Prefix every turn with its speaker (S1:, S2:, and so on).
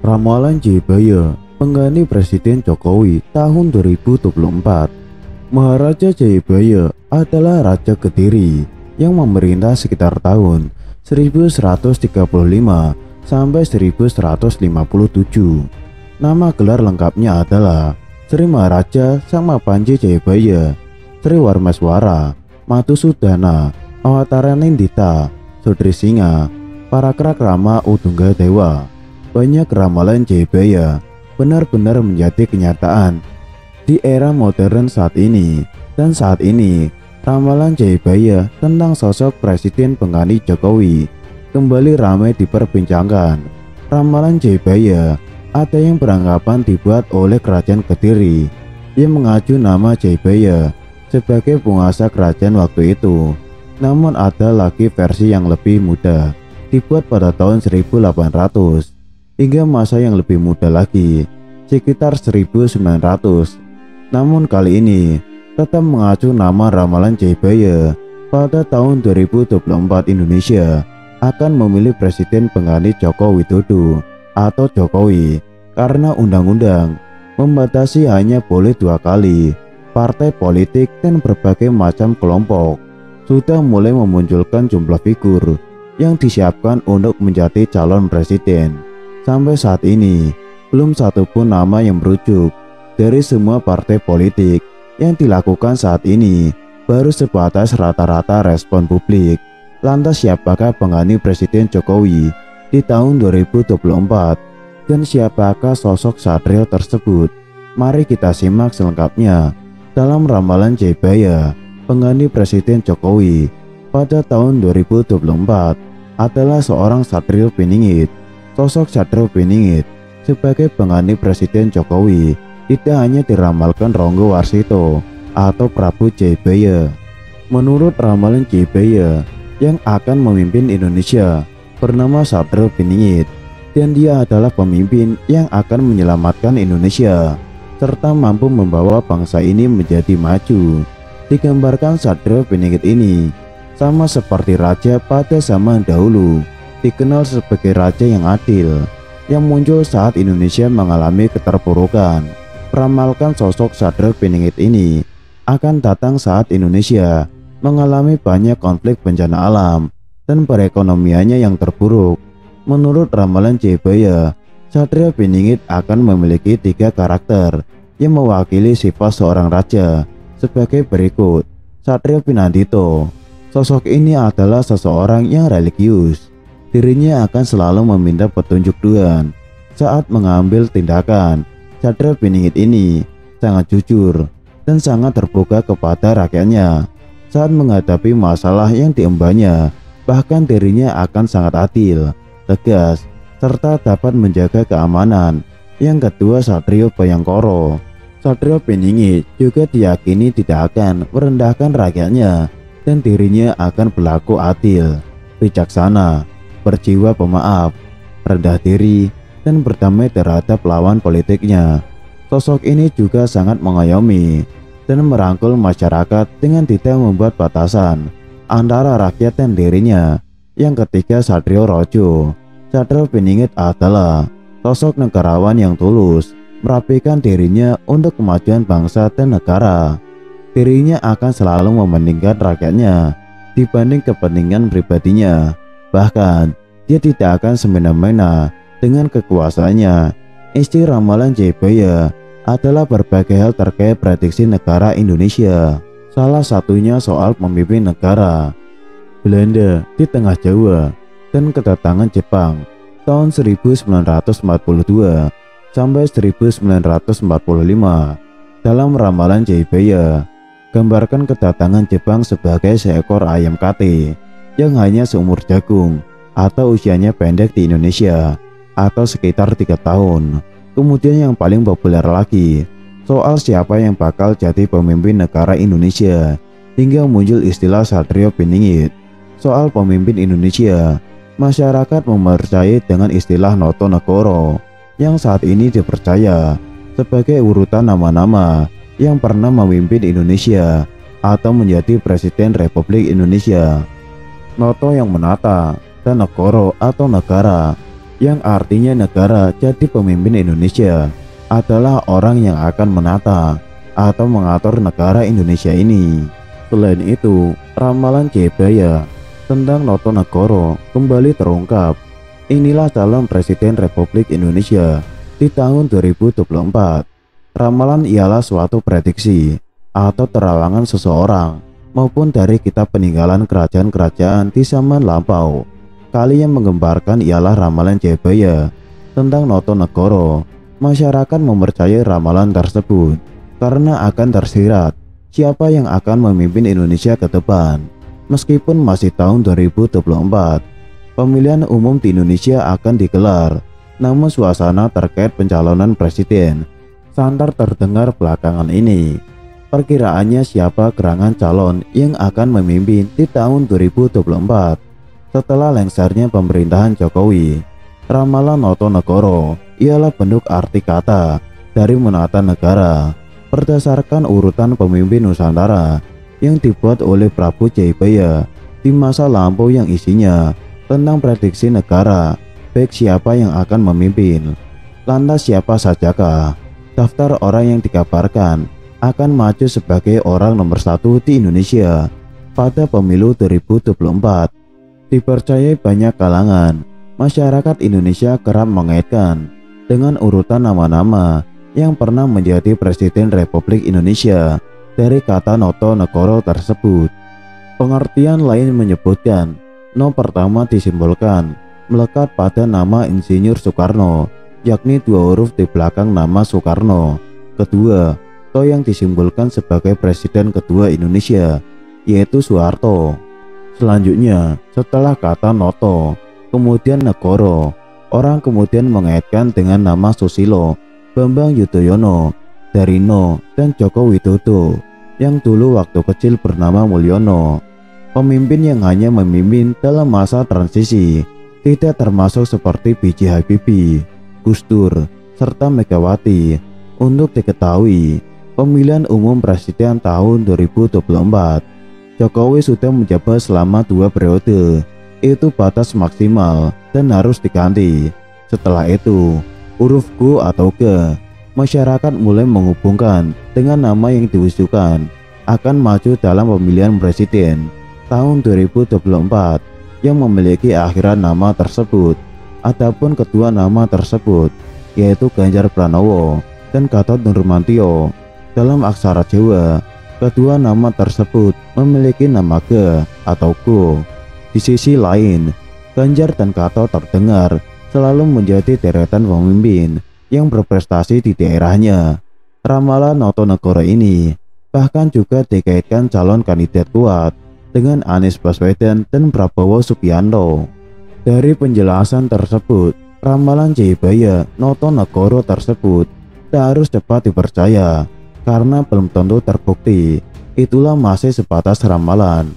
S1: Ramalan Jayabaya, pengganti Presiden Jokowi tahun 2024. Maharaja Jayabaya adalah Raja Kediri yang memerintah sekitar tahun 1135 sampai 1157. Nama gelar lengkapnya adalah Sri Maharaja Sama Panji Jayabaya, Sri Warmaswara, Matusudana, Awataranindita, Sudri Singa, Parakrakrama Udungga Dewa. Banyak ramalan Jayabaya benar-benar menjadi kenyataan di era modern saat ini. Dan saat ini, ramalan Jayabaya tentang sosok Presiden pengganti Jokowi kembali ramai diperbincangkan. Ramalan Jayabaya ada yang beranggapan dibuat oleh Kerajaan Kediri yang mengacu nama Jayabaya sebagai penguasa kerajaan waktu itu. Namun ada lagi versi yang lebih muda, dibuat pada tahun 1800 hingga masa yang lebih muda lagi, sekitar 1900. Namun kali ini tetap mengacu nama ramalan Jayabaya. Pada tahun 2024 Indonesia akan memilih Presiden pengganti Joko Widodo atau Jokowi karena undang-undang membatasi hanya boleh 2 kali. Partai politik dan berbagai macam kelompok sudah mulai memunculkan jumlah figur yang disiapkan untuk menjadi calon presiden. Sampai saat ini, belum satupun nama yang merujuk dari semua partai politik. Yang dilakukan saat ini baru sebatas rata-rata respon publik. Lantas siapakah pengganti Presiden Jokowi di tahun 2024? Dan siapakah sosok Satrio tersebut? Mari kita simak selengkapnya dalam ramalan Jayabaya. Pengganti Presiden Jokowi pada tahun 2024 adalah seorang Satrio Piningit. Sosok Satrio Piningit sebagai pengganti Presiden Jokowi tidak hanya diramalkan Ronggo Warsito atau Prabu Jayabaya. Menurut ramalan Jayabaya, yang akan memimpin Indonesia bernama Satrio Piningit, dan dia adalah pemimpin yang akan menyelamatkan Indonesia serta mampu membawa bangsa ini menjadi maju. Digambarkan Satrio Piningit ini sama seperti raja pada zaman dahulu, dikenal sebagai raja yang adil, yang muncul saat Indonesia mengalami keterpurukan. Meramalkan sosok Satrio Piningit ini akan datang saat Indonesia mengalami banyak konflik bencana alam dan perekonomiannya yang terpuruk. Menurut ramalan Jayabaya, Satrio Piningit akan memiliki 3 karakter yang mewakili sifat seorang raja sebagai berikut. Satrio Pinandito, sosok ini adalah seseorang yang religius. Dirinya akan selalu meminta petunjuk Tuhan saat mengambil tindakan. Satrio Piningit ini sangat jujur dan sangat terbuka kepada rakyatnya saat menghadapi masalah yang diembannya. Bahkan dirinya akan sangat adil, tegas, serta dapat menjaga keamanan. Yang kedua, Satrio Bayangkara. Satrio Piningit juga diyakini tidak akan merendahkan rakyatnya dan dirinya akan berlaku adil, bijaksana, berjiwa pemaaf, rendah diri, dan berdamai terhadap lawan politiknya. Sosok ini juga sangat mengayomi dan merangkul masyarakat dengan tidak membuat batasan antara rakyat dan dirinya. Yang ketiga, Satrio Rojo. Satrio Piningit adalah sosok negarawan yang tulus, merapikan dirinya untuk kemajuan bangsa dan negara. Dirinya akan selalu mementingkan rakyatnya dibanding kepentingan pribadinya. Bahkan, dia tidak akan semena-mena dengan kekuasaannya. Isi ramalan Jayabaya adalah berbagai hal terkait prediksi negara Indonesia. Salah satunya soal pemimpin negara. Belanda di tengah Jawa dan kedatangan Jepang tahun 1942 sampai 1945. Dalam ramalan Jayabaya, gambarkan kedatangan Jepang sebagai seekor ayam kate yang hanya seumur jagung atau usianya pendek di Indonesia atau sekitar 3 tahun. Kemudian yang paling populer lagi soal siapa yang bakal jadi pemimpin negara Indonesia, hingga muncul istilah Satrio Piningit. Soal pemimpin Indonesia, masyarakat mempercayai dengan istilah Noto Negoro yang saat ini dipercaya sebagai urutan nama-nama yang pernah memimpin Indonesia atau menjadi Presiden Republik Indonesia. Noto yang menata dan Negoro atau negara yang artinya negara jadi pemimpin Indonesia adalah orang yang akan menata atau mengatur negara Indonesia ini. Selain itu, ramalan Jayabaya tentang Notonegoro kembali terungkap. Inilah calon Presiden Republik Indonesia di tahun 2024. Ramalan ialah suatu prediksi atau terawangan seseorang maupun dari kitab peninggalan kerajaan-kerajaan di zaman lampau. Kali yang menggembarkan ialah ramalan Jayabaya tentang Notonegoro. Masyarakat mempercayai ramalan tersebut karena akan tersirat siapa yang akan memimpin Indonesia ke depan. Meskipun masih tahun 2024, pemilihan umum di Indonesia akan digelar, namun suasana terkait pencalonan presiden santer terdengar belakangan ini. Perkiraannya siapa gerangan calon yang akan memimpin di tahun 2024 setelah lengsernya pemerintahan Jokowi. Ramalan Notonegoro ialah bentuk arti kata dari menata negara berdasarkan urutan pemimpin Nusantara yang dibuat oleh Prabu Jayabaya di masa lampau yang isinya tentang prediksi negara, baik siapa yang akan memimpin. Lantas siapa sajakah daftar orang yang dikabarkan akan maju sebagai orang nomor 1 di Indonesia pada pemilu 2024? Dipercayai banyak kalangan, masyarakat Indonesia kerap mengaitkan dengan urutan nama-nama yang pernah menjadi Presiden Republik Indonesia dari kata Notonegoro tersebut. Pengertian lain menyebutkan No pertama disimbolkan melekat pada nama Insinyur Soekarno, yakni 2 huruf di belakang nama Soekarno. Kedua, To yang disimbolkan sebagai Presiden kedua Indonesia, yaitu Soeharto. Selanjutnya, setelah kata Noto, kemudian Negoro, orang kemudian mengaitkan dengan nama Susilo, Bambang Yudhoyono, Darino, dan Joko Widodo yang dulu waktu kecil bernama Mulyono. Pemimpin yang hanya memimpin dalam masa transisi, tidak termasuk seperti B.J. Habibie, Gus Dur, serta Megawati. Untuk diketahui, pemilihan umum presiden tahun 2024, Jokowi sudah menjabat selama 2 periode. Itu batas maksimal dan harus diganti. Setelah itu, huruf G atau G, masyarakat mulai menghubungkan dengan nama yang diusulkan akan maju dalam pemilihan presiden tahun 2024 yang memiliki akhiran nama tersebut. Adapun kedua nama tersebut, yaitu Ganjar Pranowo dan Gatot Nurmantio, dalam aksara Jawa, kedua nama tersebut memiliki nama G atau Go. Di sisi lain, Ganjar dan Gatot terdengar selalu menjadi deretan pemimpin yang berprestasi di daerahnya. Ramalan Notonegoro ini bahkan juga dikaitkan calon kandidat kuat dengan Anies Baswedan dan Prabowo Subianto. Dari penjelasan tersebut, ramalan Jayabaya Notonegoro tersebut tak harus dapat dipercaya karena belum tentu terbukti. Itulah masih sebatas ramalan.